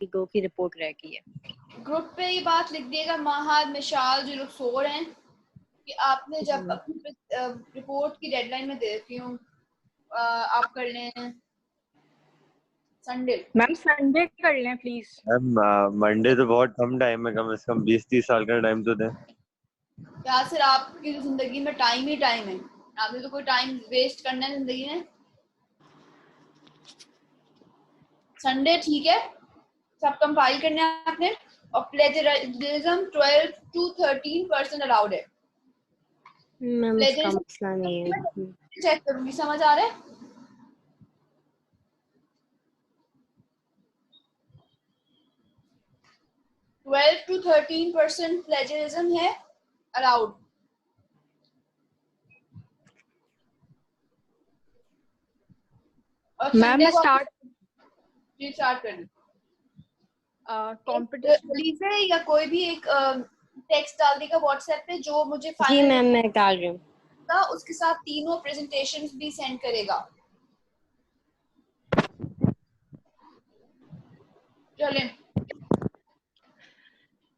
गो की रिपोर्ट रह गई है। ग्रुप पे ये बात लिख दिएगा महाद मिशाल जो लोग सो रहे हैं कि आपने जब अपनी रिपोर्ट की डेडलाइन में दे देती हूँ, आप कर लें संडे। मैम संडे कर लें प्लीज। मैम मंडे तो बहुत कम टाइम है, कम से कम 20-30 साल का टाइम तो दें। यासर आपकी जिंदगी में टाइम ही टाइम है, आपने तो कोई टाइम वेस्ट करना है जिंदगी में। संडे ठीक है, सब कंपाइल करने हैं आपने। और प्लेजरिज्म 12 to 13% अलाउड है। मैम उसका मसला नहीं है। चेक करूंगी, समझ आ रहा है? ट्वेल्व टू 13% प्लेजरिज्म है अलाउड। मैम मैं स्टार्ट करें कॉम्पिटिशन से या कोई भी एक टेक्स्ट डाल देगा व्हाट्सएप पे जो मुझे जी फाइनल मैम मैं डाल रही हूँ। उसके साथ तीनों प्रेजेंटेशंस भी सेंड करेगा। चलें।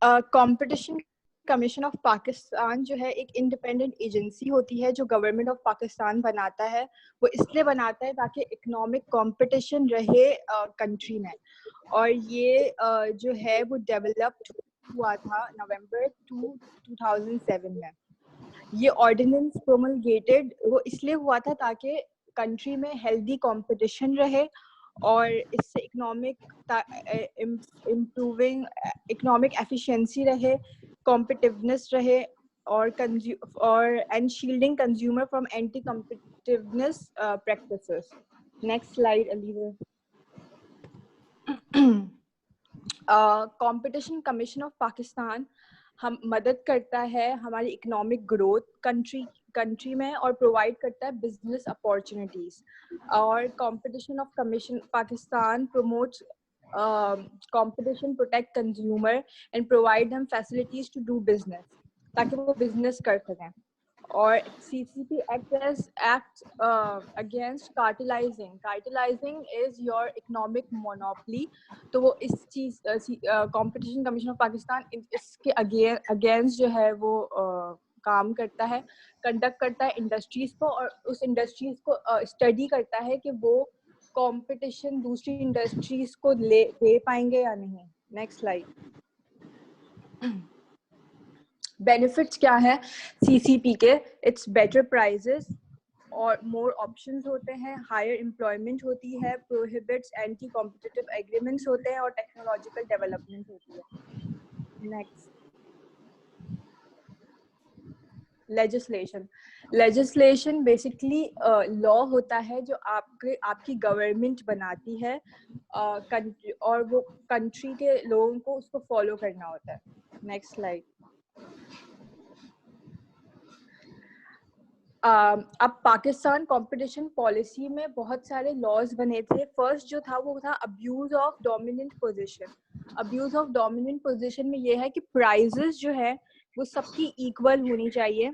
कंपटीशन कमीशन ऑफ पाकिस्तान जो है एक इंडिपेंडेंट एजेंसी होती है जो गवर्नमेंट ऑफ पाकिस्तान बनाता है। वो इसलिए बनाता है ताकि इकोनॉमिक कंपटीशन रहे कंट्री में। और ये जो है वो डेवलप्ड हुआ था नवंबर 2007 में। ये ऑर्डिनेंस प्रोमलगेटेड वो इसलिए हुआ था ताकि कंट्री में हेल्दी कंपटीशन रहे और इससे इम्प्रूविंग इकोनॉमिक एफिशिएंसी रहे, कॉम्पिटिटिवनेस रहे और and shielding consumer from anti competitiveness practices. Next slide अलीवर। कंपटीशन कमीशन ऑफ पाकिस्तान हम मदद करता है हमारी इकोनॉमिक ग्रोथ कंट्री में और प्रोवाइड करता है बिजनेस अपॉर्चुनिटीज। और competition of commission Pakistan promotes competition, protect consumer and provide them facilities to do business ताकि वो business कर सकें। और CCP acts against cartelizing. Cartelizing is your economic monopoly. तो वो इस चीज competition commission of पाकिस्तान इसके against जो है वो काम करता है, कंडक्ट करता है इंडस्ट्रीज को और उस इंडस्ट्रीज को स्टडी करता है कि वो कंपटीशन दूसरी इंडस्ट्रीज को दे पाएंगे या नहीं। Next slide. बेनिफिट्स क्या है सीसीपी के? इट्स बेटर प्राइजेस और मोर ऑप्शंस होते हैं, हायर एम्प्लॉयमेंट होती है, प्रोहिबिट्स एंटी कॉम्पिटिटिव एग्रीमेंट्स होते हैं और टेक्नोलॉजिकल डेवलपमेंट होती है। नेक्स्ट लेजिस्लेशन बेसिकली लॉ होता है जो आपकी गवर्नमेंट बनाती है और वो कंट्री के लोगों को उसको फॉलो करना होता है। Next slide. अब पाकिस्तान कंपटीशन पॉलिसी में बहुत सारे लॉज बने थे। फर्स्ट जो था वो था abuse of dominant position. Abuse of dominant position में ये है कि प्राइजेस जो है वो सबकी इक्वल होनी चाहिए।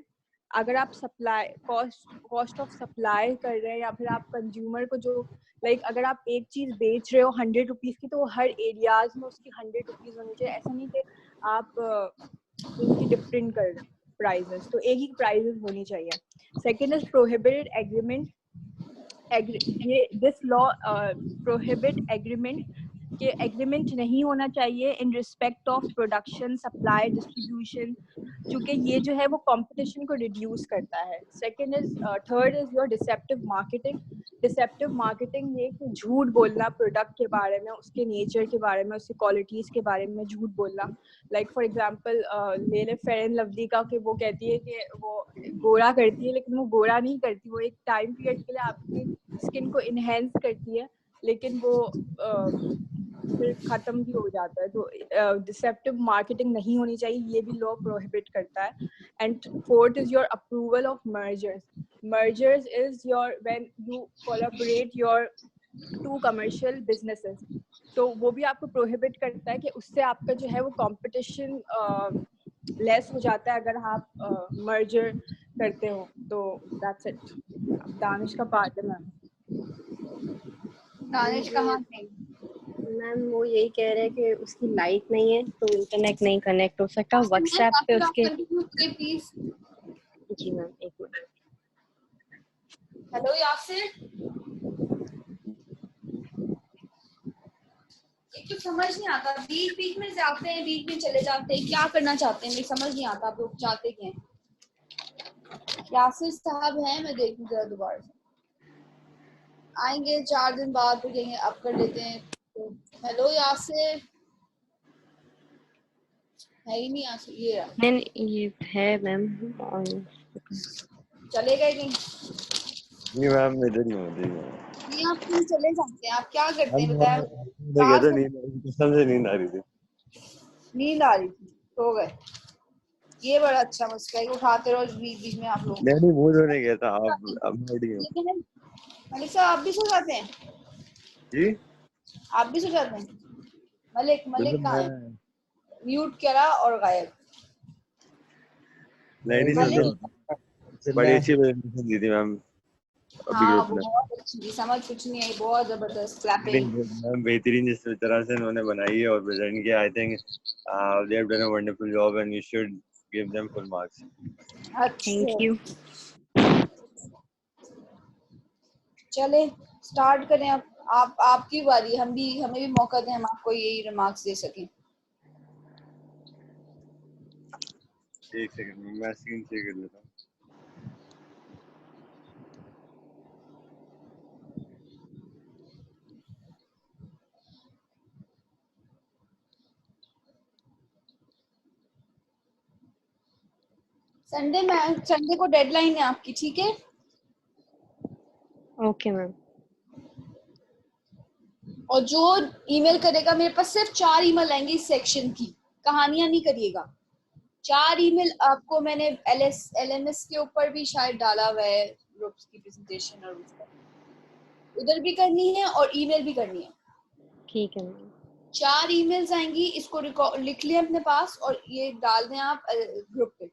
अगर आप सप्लाई कॉस्ट ऑफ सप्लाई कर रहे हैं या फिर आप कंज्यूमर को जो अगर आप एक चीज बेच रहे हो 100 रुपीज की तो वो हर एरियाज में उसकी 100 रुपीज होनी चाहिए। ऐसा नहीं कि आप उनकी डिफरेंट कर रहे हो प्राइजेस, तो एक ही प्राइजेस होनी चाहिए। Second is prohibited agreement. ये दिस लॉ प्रोहिबिट एग्रीमेंट कि एग्रीमेंट नहीं होना चाहिए in respect of production, supply, distribution, क्योंकि ये जो है वो कंपटीशन को रिड्यूस करता है। Third is your deceptive marketing. Deceptive marketing ये कि झूठ बोलना प्रोडक्ट के बारे में, उसके नेचर के बारे में, उसकी क्वालिटीज के बारे में झूठ बोलना। लाइक फॉर एग्जांपल ले ले फेयर एंड लवली का कि वो कहती है कि वो गोरा करती है लेकिन वो गोरा नहीं करती, वो एक टाइम पीरियड के लिए आपकी स्किन को इनहेंस करती है लेकिन वो फिर खत्म भी हो जाता है। तो डिसेप्टिव मार्केटिंग नहीं होनी चाहिए, ये भी लॉ प्रोहिबिट करता है। And fourth is your approval of mergers. Mergers is your when you collaborate your two commercial businesses, तो वो भी आपको प्रोहिबिट करता है कि उससे आपका जो है वो कंपटीशन लेस हो जाता है अगर आप मर्जर करते हो। तो दैट्स इट। दानिश का पार्ट है मैम। दानिश कहाँ गई? मैम वो यही कह रहे हैं कि उसकी लाइट नहीं है तो इंटरनेट नहीं कनेक्ट हो सकता। व्हाट्सएप पे उसके प्लीज। जी मैम, एक मिनट। हेलो यासिर, एक तो समझ नहीं आता, बीच बीच में जाते हैं, बीच में चले जाते हैं, क्या करना चाहते हैं मुझे समझ नहीं आता। आप लोग चाहते क्या हैं? यासिर साहब हैं, मैं देखूं जरा दोबारा से। आएंगे 4 दिन बाद, फिर कहेंगे अब कर लेते हैं। तो हेलो यासिर, है ही नहीं यासिर। ये रहा, नहीं ये है मैम। चले गए कहीं? नहीं मैम, इधर ही हूँ, इधर ही हूँ। नहीं, आप कहीं चले जाते हैं, आप क्या करते हैं मैं बताया? गया था, कसम से नींद आ रही थी। नींद आ रही थी, सो गए। ये बड़ा अच्छा मसला है, उठाते रहो बीच बीच में आप लोग। नहीं वो तो नहीं गया था, अब मैं उठ गया। लेकिन मलिक साहब आप भी सो जाते हैं? जी आप भी सो जाते हैं? मलिक मतलब कहाँ है? मैं म्यूट करा और गायब। नहीं मलिक, बड़ी अच्छी प्रेजेंटेशन दी थी मैम अभी हाँ ग्रुप ने। बहुत अच्छी, समझ कुछ नहीं आई, बहुत जबरदस्त क्लैपिंग। मैम बेहतरीन जिस तरह से उन्होंने बनाई है और प्रेजेंट किया, I think they have done a wonderful job and you should give them full marks. Thank you. चले स्टार्ट करें अब। आप आपकी बारी, हमें भी मौका दें, हम आपको यही रिमार्क्स दे सकें। एक सेकंड मैं स्क्रीन शेयर कर लेता हूँ। संडे को डेडलाइन है आपकी, ठीक है? Okay ma'am. और जो ईमेल करेगा, मेरे पास सिर्फ 4 ईमेल आएंगे इस सेक्शन की, कहानियां नहीं करिएगा। 4 ईमेल आपको मैंने LMS के ऊपर भी शायद डाला हुआ है, ग्रुप्स की प्रेजेंटेशन, और उसका उधर भी करनी है और ईमेल भी करनी है। ठीक है मैम। 4 ईमेल्स आएंगी, इसको लिख लें अपने पास और ये डाल दें आप ग्रुप पे।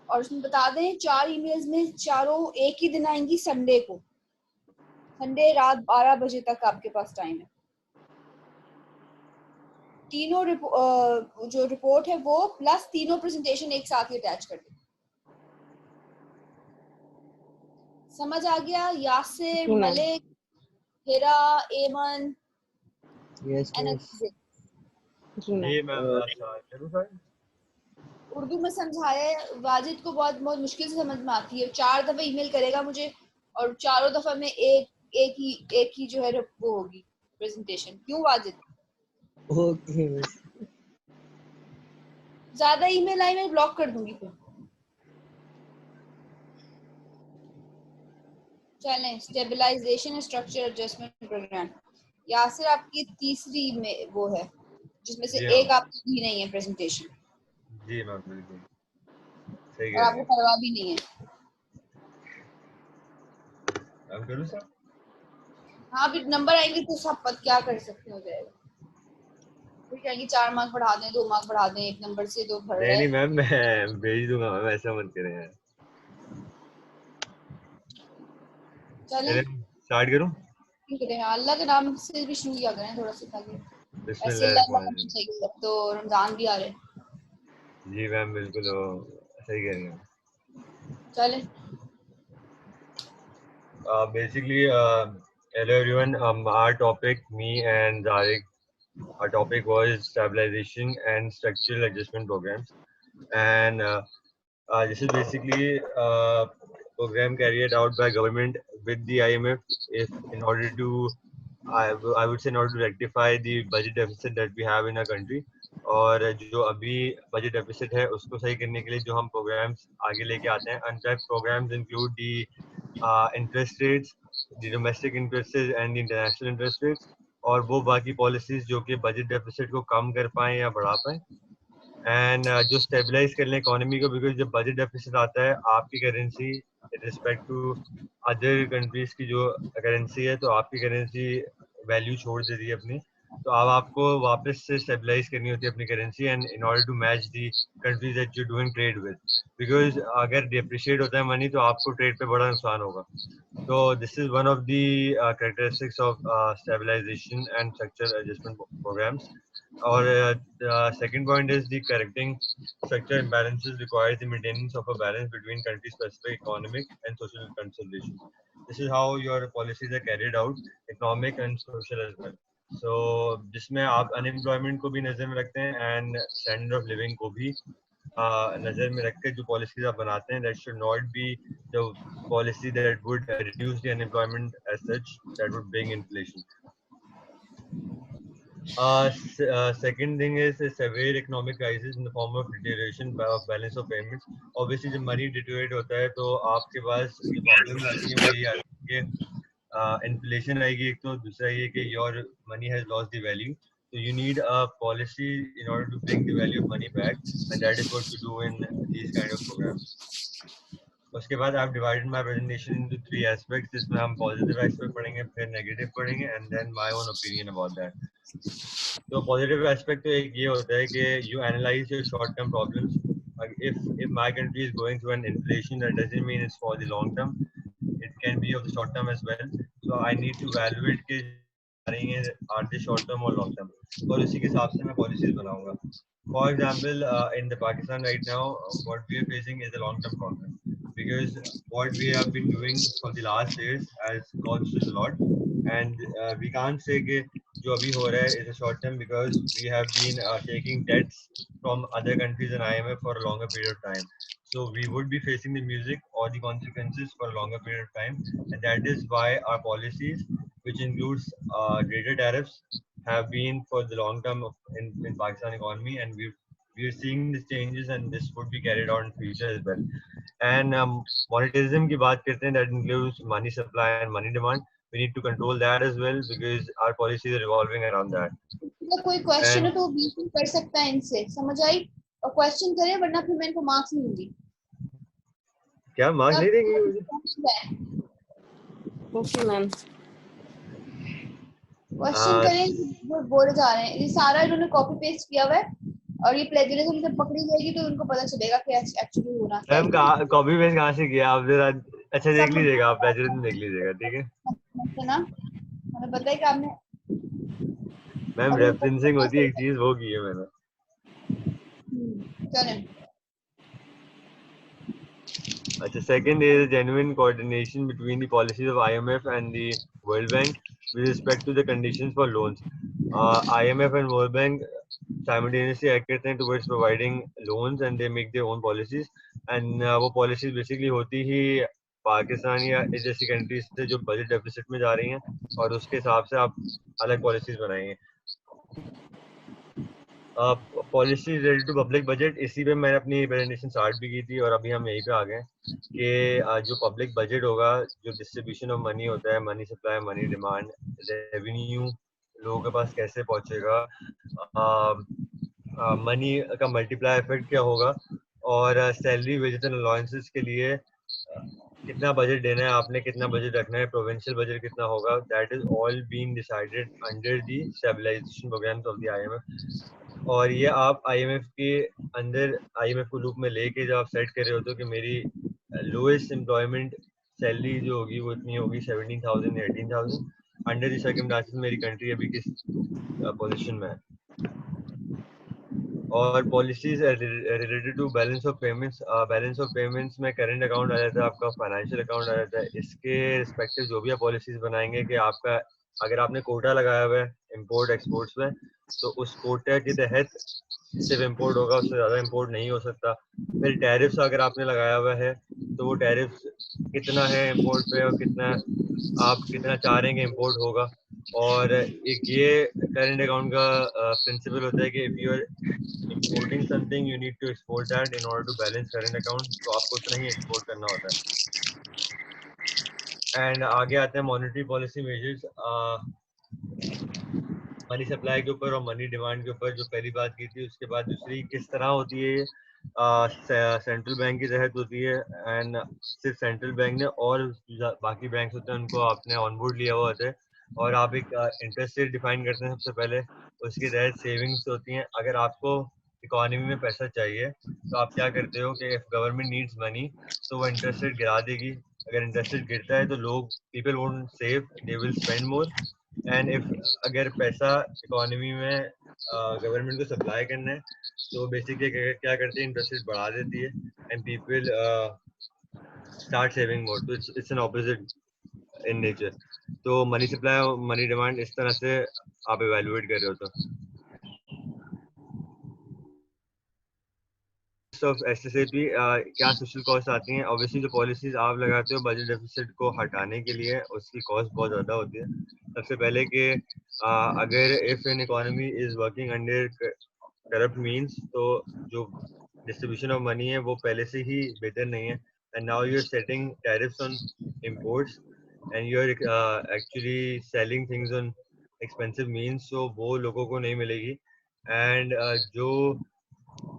और उसमें बता दें 4 ईमेल्स में चारों एक ही दिन आएंगी, संडे को। संडे रात 12 बजे तक आपके पास टाइम है। तीनों जो रिपोर्ट है वो प्लस तीनों प्रेजेंटेशन एक साथ ही अटैच कर दें। समझ आ गया? यासिर, मलिक, हिरा, एमन, जी मैम। उर्दू में समझाया है, वाजिद को बहुत बहुत मुश्किल से समझ में आती है। 4 दफे ईमेल करेगा मुझे और चारों दफा में एक ही जो है वो होगी प्रेजेंटेशन। क्यों वाजिद? ओके ज्यादा ईमेल आई मैं ब्लॉक कर दूंगी फिर। चलें, stabilisation structure adjustment programme. Yasir आपकी तीसरी में वो है, जिसमें से एक आपकी भी नहीं है प्रेजेंटेशन। जी मैम बिल्कुल सही और आपको परवाह भी नहीं है। मैम करूँ सर? हाँ, फिर नंबर आएंगे तो सब पता क्या कर सकते हो जाएगा। फिर कहेंगे 4 मार्क बढ़ा दें, 2 मार्क बढ़ा दें, एक नंबर से 2 भर रहे। नहीं मैम मैं भेज दूंगा मैम, ऐसा मत करें यार। चलें स्टार्ट करूं? ठीक है, अल्लाह के नाम से भी शुरू किया करें थोड़ा सा, ताकि ऐसे बिस्मिल्लाहिर्रहमानिर्रहीम। चाहिए। अब तो रमजान भी आ रहे हैं। जी मैम बिल्कुल सही कह रही हैं। चलें। Basically, hello everyone. Our topic, me and Zarek, our topic was stabilization and structural adjustment programs, and this is basically a program carried out by government with the IMF, if in order to, I would say, in order to rectify the budget deficit that we have in our country. और जो अभी budget deficit है उसको सही करने के लिए जो हम प्रोग्राम्स आगे लेके आते हैं, and that programs include the interest rates, the domestic interest rates and the international interest rates, और वो बाकी पॉलिसीज जो कि बजट डेफिसिट को कम कर पाएं या बढ़ा पाएं, एंड जो स्टेबलाइज कर लें इकोनॉमी को, बिकॉज जब बजट डेफिसिट आता है आपकी currency respect to other countries की जो करेंसी है, तो आपकी करेंसी वैल्यू छोड़ देती है अपनी, तो अब आपको वापस से स्टेबलाइज करनी होती है अपनी currency and in order to match the countries that you doing trade with, because अगर डिप्रिशिएट होता है मनी तो आपको ट्रेड पे बड़ा नुकसान होगा. So this is one of the characteristics of stabilization and structural adjustment programs. Or the second point is the correcting structural imbalances requires the maintenance of a balance between country-specific economic and social considerations. This is how your policies are carried out, economic and social as well. So जिसमें आप unemployment को भी नजर में रखते हैं and standard of living को भी नजर में रख के जो पॉलिसीज आप बनाते हैं, that should not be the policy that would reduce the unemployment as such, that would bring inflation. Second thing is a severe economic crisis in the form of deterioration of balance of payments. Obviously जब money deteriorate होता है तो आपके पास जो problems आती हैं वो यही आती है कि inflation आएगी एक तो, दूसरा ये कि your money has lost the value. So you need a policy in order to bring the value of money back, and that is what you do in these kind of programs. उसके बाद आप divided my presentation into 3 aspects, जिसमें हम positive aspect पढ़ेंगे, फिर negative पढ़ेंगे, and then my own opinion about that. तो positive aspect तो एक ये होता है कि you analyze your short term problems. If my country is going through an inflation, that doesn't mean it's for the long term. It can be of the short term as well. So I need to evaluate कि are they short term or long term, और उसी के हिसाब से मैं policies बनाऊंगा. For example, in the Pakistan right now, what we are facing is a long term problem, because what we have been doing for the last years has cost us a lot, and we can't say कि जो अभी हो रहा है is a short term, because we have been taking debts from other countries and IMF for a longer period of time. So we would be facing the music or the consequences for a longer period of time, and that is why our policies, which includes greater tariffs, have been for the long term in Pakistan economy, and we're seeing these changes, and this would be carried out in future as well. And monetarism की बात करते हैं, that includes money supply and money demand. We need to control that as well, because our policies are revolving around that. कोई question है तो बीच में कर सकता है इनसे, समझ आई? और क्वेश्चन करें वरना फिर मैं इनको मार्क्स नहीं दूंगी. क्या मार्क्स नहीं देंगे मुझे? Okay ma'am. क्वेश्चन करें वो बोले जा रहे हैं, ये सारा इन्होंने कॉपी पेस्ट किया हुआ है, और ये प्लेजरिज्म जब पकड़ी जाएगी तो उनको पता चलेगा कि एक्चुअली हो रहा है. मैम कॉपी पेस्ट कहाँ से किया आप? जरा अच्छा देख लीजिएगा, आप प्लेजरिज्म देख लीजिएगा, ठीक है ना? हमें पता है कि आपने मैम रेफरेंसिंग होती है एक चीज, वो की है मैंने. चलें. अच्छा, second is genuine coordination between the policies of IMF and the World Bank with respect to the conditions for loans. IMF and World Bank simultaneously act करते हैं towards providing loans, and they make their own policies, and वो policies basically होती ही पाकिस्तान या जैसी countries से जो budget deficit में जा रही हैं, और उसके हिसाब से आप अलग पॉलिसीज बनाएंगे. Policy related to public budget, इसी पे मैंने अपनी प्रेजेंटेशन स्टार्ट भी की थी, और अभी हम यहीं पे आ गए कि जो पब्लिक बजट होगा, जो डिस्ट्रीब्यूशन ऑफ मनी होता है, money supply, money demand, revenue लोगों के पास कैसे पहुंचेगा, मनी का मल्टीप्लाई इफेक्ट क्या होगा, और सैलरी, वेजेस एंड अलाउंसेस के लिए कितना बजट देना है आपने, कितना बजट रखना है, प्रोविंशियल बजट कितना होगा, that is all being decided under the stabilisation programmes of the IMF. और ये आप IMF के अंदर, IMF को लूप में लेके जब आप सेट कर रहे होते हो कि मेरी लोएस्ट एम्प्लॉयमेंट सैलरी जो होगी वो इतनी होगी 17,000 या 18,000, अंडर दी सर्कमस्टेंसेस मेरी कंट्री अभी किस पोजीशन में है. और policies related to balance of payments, balance of payments में करंट अकाउंट आ जाता है, आपका फाइनेंशियल अकाउंट आ जाता है. इसके रिस्पेक्टिव जो भी आप पॉलिसीज बनाएंगे कि आपका अगर आपने कोटा लगाया हुआ है इंपोर्ट एक्सपोर्ट्स में, तो उस कोटा के तहत सिर्फ इंपोर्ट होगा, उससे ज़्यादा इंपोर्ट नहीं हो सकता. फिर टैरिफ्स अगर आपने लगाया हुआ है तो वो टैरिफ्स कितना है इंपोर्ट पे, और कितना आप कितना चाह रहे हैं कि इंपोर्ट होगा. और एक ये करंट अकाउंट का प्रिंसिपल होता है कि if you are exporting something you need to export that in order to balance current account, तो आपको उतना ही एक्सपोर्ट करना होता है. एंड आगे आते हैं monetary policy measures, money supply के ऊपर और मनी डिमांड के ऊपर जो पहली बात की थी. उसके बाद दूसरी किस तरह होती है, सेंट्रल बैंक के तहत होती है, एंड सिर्फ सेंट्रल बैंक ने और बाकी बैंक्स होते हैं उनको आपने ऑन बोर्ड लिया हुआ होता है. और आप एक इंटरेस्ट रेट डिफाइन करते हैं सबसे पहले, उसके तहत सेविंग्स होती हैं। अगर आपको इकोनॉमी में पैसा चाहिए तो आप क्या करते हो कि इफ गवर्नमेंट नीड्स मनी तो वो इंटरेस्ट रेट गिरा देगी। अगर इंटरेस्ट रेट गिरता है तो लोग people won't save, they will spend more. And if अगर पैसा इकोनॉमी में गवर्नमेंट को सप्लाई करना है तो बेसिकली क्या करती है, इंटरेस्ट रेट बढ़ा देती है and people start saving more. तो it's an opposite in nature. तो मनी सप्लाई और मनी डिमांड इस तरह से आप इवेल्युएट कर रहे हो। तो ऑफ SSAP क्या सोशल कॉस्ट आती हैं। ऑब्वियसली जो पॉलिसीज आप लगाते हो बजट डेफिसिट को हटाने के लिए, उसकी कॉस्ट बहुत ज़्यादा होती है। सबसे पहले कि अगर if an economy is working under corrupt means, तो जो डिस्ट्रीब्यूशन ऑफ मनी है वो पहले से ही बेहतर नहीं है। And now you are setting tariffs on imports and you are actually selling things on expensive means, तो वो लोगों को नहीं मिलेगी। एंड जो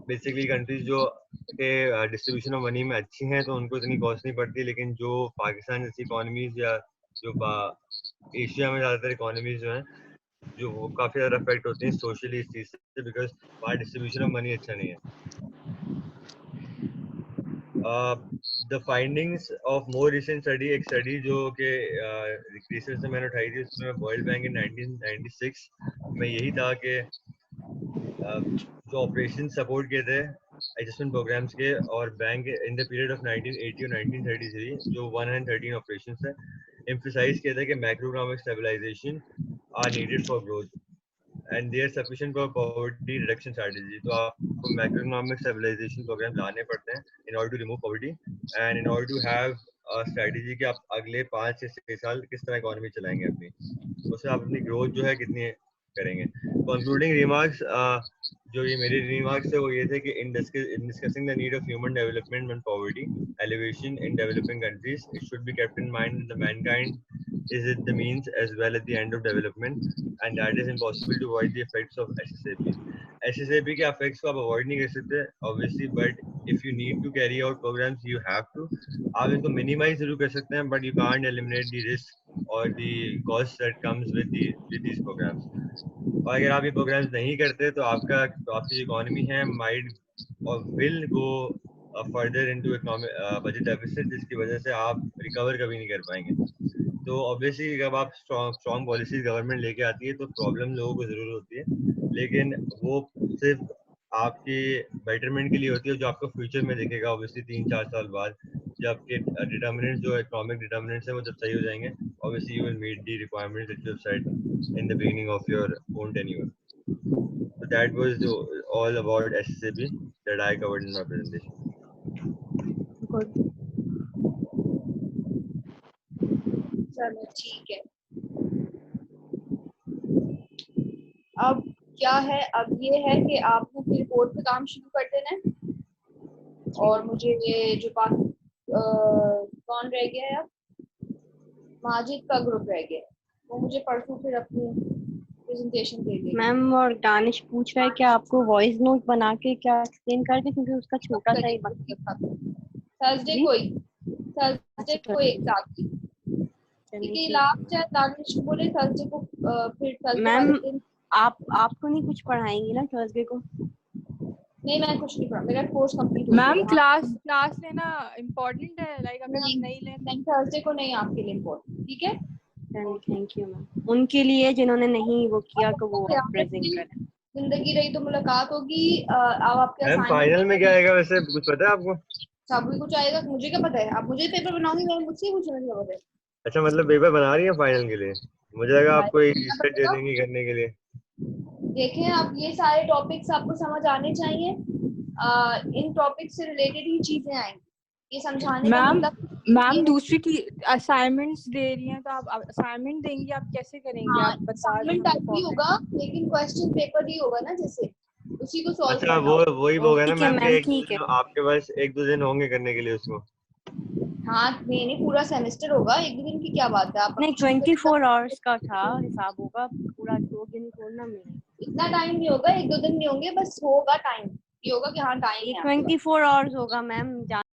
बेसिकली कंट्रीज जो के डिस्ट्रीब्यूशन ऑफ मनी में अच्छी हैं तो उनको इतनी कॉस्ट नहीं पड़ती, लेकिन जो पाकिस्तान जैसी इकोनॉमीज या जो एशिया में ज़्यादातर इकोनॉमीज जो हैं जो वो काफ़ी ज़्यादा अफेक्ट होती हैं सोशली इस चीज़ से, बिकॉज वहाँ डिस्ट्रीब्यूशन ऑफ मनी अच्छा नहीं है। The findings of more recent study, एक स्टडी जो कि रिसर्च से मैंने उठाई थी, उसमें वर्ल्ड बैंक इन 1996 में यही था कि जो ऑपरेशन सपोर्ट किए थे एडजस्टमेंट प्रोग्राम्स के और bank in the period of 1980 और 1933 जो 113 ऑपरेशंस है, एम्फसाइज किया था कि macroeconomic stabilisation are needed for growth and they're sufficient for poverty reduction strategy. तो आपको मैक्रोइकोनॉमिक स्टेबलाइजेशन प्रोग्राम लाने पड़ते हैं in order to remove poverty and in order to have strategy कि आप अगले 5 से 6 साल किस तरह इकोनॉमी चलाएंगे अपनी, उससे आप अपनी ग्रोथ जो है कितनी करेंगे। कंक्लूडिंग रिमार्क्स, जो ये मेरे रिमार्क्स है वो ये थे कि इन discussing the need of human development and poverty elevation in developing countries, it should be kept in mind the Mankind is it the means as well at the end of development, and that is impossible to avoid the effects of SSAP. SSAP के effects को आप avoid नहीं कर सकते obviously, but if you need to carry out programs you have to. आप इसको minimize जरूर कर सकते हैं, but you can't eliminate the risk or the cost that comes with these programs. और अगर आप ये प्रोग्राम्स नहीं करते तो आपकी इकोनॉमी है माइट और will go further into economic budget deficit, जिसकी वजह से आप रिकवर कभी नहीं कर पाएंगे। तो ऑब्वियसली जब आप स्ट्रॉन्ग पॉलिसीज गवर्नमेंट लेके आती है तो प्रॉब्लम लोगों को ज़रूर होती है, लेकिन वो सिर्फ आपके बेटरमेंट के लिए होती है, जो आपको फ्यूचर में दिखेगा ऑब्वियसली 3-4 साल बाद, जब आपके डिटर्मिनेंट्स जो इकोनॉमिक डिटर्मिनेंट्स हैं वो जब सही हो जाएंगे, obviously you will meet the requirements that you have set in the beginning of your own tenure. So that was all about SSAP that I covered in my presentation. Good. चलो ठीक है। अब क्या है, अब ये है कि आपको फिर रिपोर्ट पे काम शुरू कर देना है। और मुझे ये जो कौन रह गया है, अब माजिद का ग्रुप रह गया है, वो मुझे परसों फिर अपनी प्रेजेंटेशन दे देगी। मैम और दानिश पूछ रहा है कि आपको वॉइस नोट बना के क्या एक्सप्लेन कर दे, क्योंकि उसका छोटा सा ही थर्सडे को एग्जैक्टली ठीक है। लास्ट है दानिश बोले थर्सडे को, फिर थर्सडे मैम वाले दिन आपको नहीं कुछ पढ़ाएंगी ना थर्सडे को? नहीं, मैं कुछ नहीं पढ़ा, मेरा कोर्स कंप्लीट हो मैम गया। क्लास लेना इम्पोर्टेंट है, लाइक अगर हम नहीं लें नहीं, थर्सडे को नहीं आपके लिए इम्पोर्टेंट, ठीक है। Thank you ma'am. उनके लिए जिन्होंने नहीं वो किया तो वो प्रेजेंट करें। जिंदगी रही तो मुलाकात होगी। अब आपके मैम फाइनल में क्या आएगा वैसे कुछ पता है आपको? सब कुछ आएगा, मुझे क्या पता है। आप मुझे पेपर बनाऊंगी, मैं मुझसे पूछना क्या पता है। अच्छा, मतलब पेपर बना रही है फाइनल के लिए? मुझे लगा आपको एक सेट दे देंगे करने के लिए। देखें, अब ये सारे टॉपिक्स आपको समझ आने चाहिए। इन टॉपिक्स से रिलेटेड ही चीजें आएंगी, ये समझाने का मतलब। मैम दूसरी असाइनमेंट्स दे रही हैं, तो आप असाइनमेंट देंगी, आप कैसे करेंगे? आप बता असाइनमेंट टाइप ही होगा, लेकिन क्वेश्चन पेपर ही होगा ना, जैसे उसी को सॉल्व अच्छा, वही होगा ना मैम, ठीक है। आपके पास 1-2 दिन होंगे करने के लिए उसको? हाँ, नहीं पूरा सेमेस्टर होगा, 1-2 दिन की क्या बात है। आप नहीं 24 आवर्स का था हिसाब होगा, पूरा 2 दिन थोड़ा मिले। इतना टाइम नहीं होगा, 1-2 दिन नहीं होंगे, बस होगा टाइम, ये होगा कि हाँ टाइम है। 24 आवर्स होगा मैम।